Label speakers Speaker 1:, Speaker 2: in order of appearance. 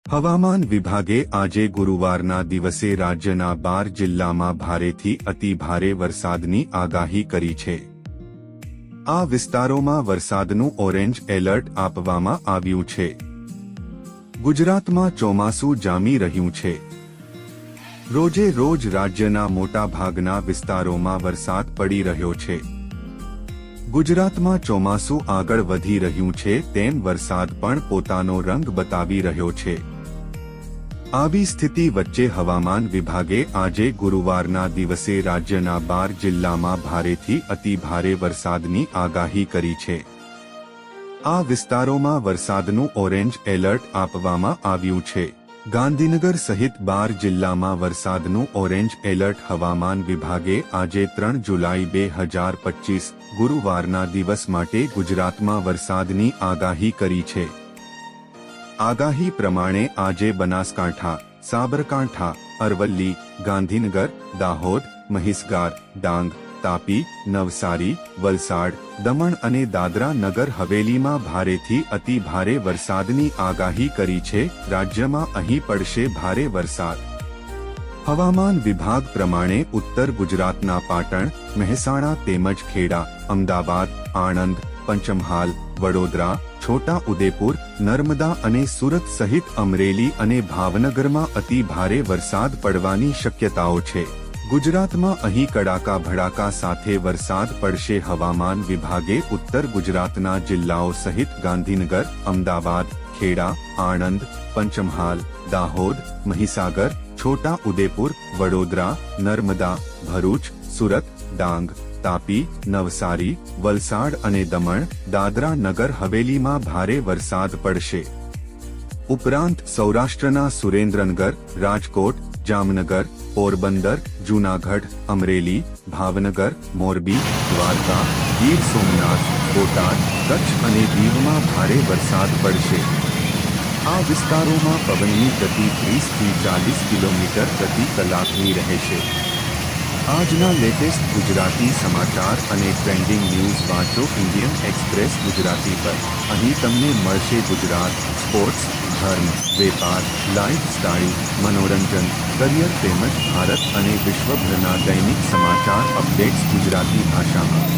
Speaker 1: હવામાન વિભાગે આજે ગુરુવારના દિવસે રાજ્યના 12 જિલ્લામાં ભારેથી અતિ ભારે વરસાદની આગાહી કરી છે। આ વિસ્તારોમાં વરસાદનું ઓરેન્જ એલર્ટ આપવામાં આવ્યું છે। ગુજરાતમાં ચોમાસું જામી રહ્યું છે। રોજે રોજ રાજ્યના મોટા ભાગના વિસ્તારોમાં વરસાદ પડી રહ્યો છે। ગુજરાતમાં ચોમાસું આગળ વધી રહ્યું છે તેમ વરસાદ પણ પોતાનો રંગ બતાવી રહ્યો છે। આવી સ્થિતિ વચ્ચે હવામાન વિભાગે આજે ગુરુવારના દિવસે રાજ્યના 12 જિલ્લામાં ભારેથી અતિ ભારે વરસાદની આગાહી કરી છે। આ વિસ્તારોમાં વરસાદનું ઓરેન્જ એલર્ટ આપવામાં આવ્યું છે। ગાંધીનગર સહિત 12 જિલ્લામાં વરસાદનું ઓરેન્જ એલર્ટ હવામાન વિભાગે આજે 3 જુલાઈ 2025 ગુરુવારના દિવસ માટે ગુજરાતમાં વરસાદની આગાહી કરી છે। આગાહી પ્રમાણે આજે બનાસકાંઠા, સાબરકાંઠા, અરવલ્લી, ગાંધીનગર, દાહોદ, મહીસાગર, ડાંગ, તાપી, નવસારી, વલસાડ, દમણ અને દાદરા નગર હવેલીમાં ભારેથી અતિ ભારે વરસાદની આગાહી કરી છે। રાજ્યમાં અહીં પડશે ભારે વરસાદ। હવામાન વિભાગ પ્રમાણે ઉત્તર ગુજરાતના પાટણ, મહેસાણા તેમજ ખેડા, અમદાવાદ, આણંદ, પંચમહાલ, વડોદરા, છોટા ઉદેપુર, નર્મદા અને સુરત સહિત અમરેલી અને ભાવનગરમાં અતિ ભારે વરસાદ પડવાની શક્યતાઓ છે। ગુજરાતમાં અહીં કડાકા ભડાકા સાથે વરસાદ પડશે। હવામાન વિભાગે ઉત્તર ગુજરાતના જિલ્લાઓ સહિત ગાંધીનગર, અમદાવાદ, ખેડા, આણંદ, પંચમહાલ, દાહોદ, મહીસાગર, છોટા ઉદેપુર, વડોદરા, નર્મદા, ભરૂચ, સુરત, ડાંગ, તાપી, નવસારી, વલસાડ અને દમણ, દાદરા નગર હવેલીમાં ભારે વરસાદ પડશે। ઉપરાંત સૌરાષ્ટ્રના સુરેન્દ્રનગર, રાજકોટ, જામનગર, પોરબંદર, જૂનાગઢ, અમરેલી, ભાવનગર, મોરબી, દ્વારકા, ગીર સોમનાથ, બોટાદ, કચ્છ અને દીવમાં ભારે વરસાદ પડશે। આ વિસ્તારોમાં પવનની ગતિ 30 થી 40 કિલોમીટર પ્રતિ કલાકની રહેશે। આજના લેટેસ્ટ ગુજરાતી સમાચાર અને ટ્રેન્ડિંગ ન્યૂઝ વાંચો ઇન્ડિયન એક્સપ્રેસ ગુજરાતી પર। અહીં તમને મળશે ગુજરાત, સ્પોર્ટ્સ, ધર્મ, વેપાર, લાઇફસ્ટાઇલ, મનોરંજન, કરિયર તેમજ ભારત અને વિશ્વભરના દૈનિક સમાચાર અપડેટ્સ ગુજરાતી ભાષામાં।